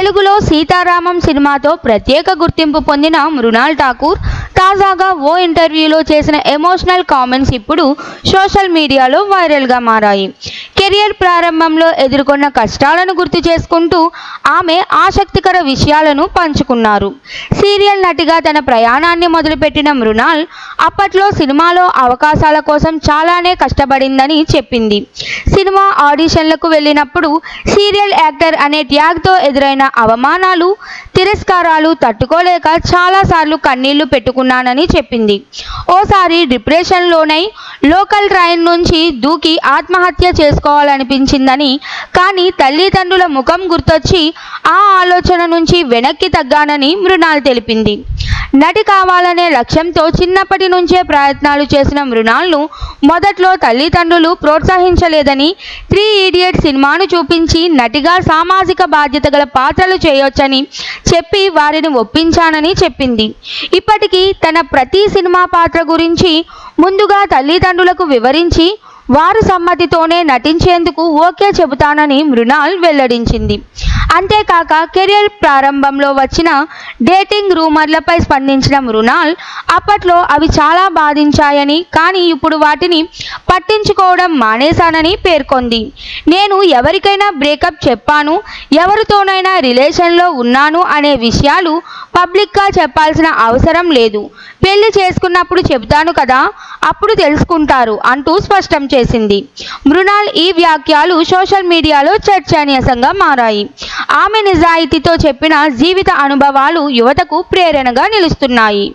తెలుగులో సీతారామం సినిమాతో ప్రత్యేక గుర్తింపు పొందిన మృణాల్ ఠాకూర్ తాజాగా ఓ ఇంటర్వ్యూలో చేసిన ఎమోషనల్ కామెంట్స్ ఇప్పుడు సోషల్ మీడియాలో వైరల్గా మారాయి. కెరియర్ ప్రారంభంలో ఎదుర్కొన్న కష్టాలను గుర్తు చేసుకుంటూ ఆమె ఆసక్తికర విషయాలను పంచుకున్నారు. సీరియల్ నటిగా తన ప్రయాణాన్ని మొదలుపెట్టిన మృణాల్ అప్పట్లో సినిమాలో అవకాశాల కోసం చాలానే కష్టపడిందని చెప్పింది. సినిమా ఆడిషన్లకు వెళ్ళినప్పుడు సీరియల్ యాక్టర్ అనే ట్యాగ్తో ఎదురైన అవమానాలు, తిరస్కారాలు తట్టుకోలేక చాలాసార్లు కన్నీళ్లు పెట్టుకున్నానని చెప్పింది. ఓసారి డిప్రెషన్లోనై లోకల్ ట్రైన్ నుంచి దూకి ఆత్మహత్య చేసుకోవాలనిపించిందని, కానీ తల్లిదండ్రుల ముఖం గుర్తొచ్చి ఆ ఆలోచన నుంచి వెనక్కి తగ్గానని మృణాల్ తెలిపింది. నటి కావాలనే లక్ష్యంతో చిన్నప్పటి నుంచే ప్రయత్నాలు చేసిన మృణాల్ను మొదట్లో తల్లిదండ్రులు ప్రోత్సహించలేదని, 3 ఇడియట్స్ సినిమాను చూపించి నటిగా సామాజిక బాధ్యత గల పాత్రలు చేయొచ్చని చెప్పి వారిని ఒప్పించానని చెప్పింది. ఇప్పటికీ తన ప్రతి సినిమా పాత్ర గురించి ముందుగా తల్లిదండ్రులకు వివరించి వారు సమ్మతితోనే నటించేందుకు ఓకే చెబుతానని మృణాల్ వెల్లడించింది. అంతేకాక కెరీర్ ప్రారంభంలో వచ్చిన డేటింగ్ రూమర్లపై స్పందించిన మృణాల్ అప్పట్లో అవి చాలా బాధించాయని, కానీ ఇప్పుడు వాటిని పట్టించుకోవడం మానేశానని పేర్కొంది. నేను ఎవరికైనా బ్రేకప్ చెప్పాను, ఎవరితోనైనా రిలేషన్లో ఉన్నాను అనే విషయాలు పబ్లిక్గా చెప్పాల్సిన అవసరం లేదు. పెళ్లి చేసుకున్నప్పుడు చెబుతాను కదా, అప్పుడు తెలుసుకుంటారు అంటూ స్పష్టం చేసింది. మృణాల్ ఈ వ్యాఖ్యలు సోషల్ మీడియాలో చర్చనీయాంశంగా మారాయి. ఆమె నిజాయితీతో చెప్పిన జీవిత అనుభవాలు యువతకు ప్రేరణగా నిలుస్తున్నాయి.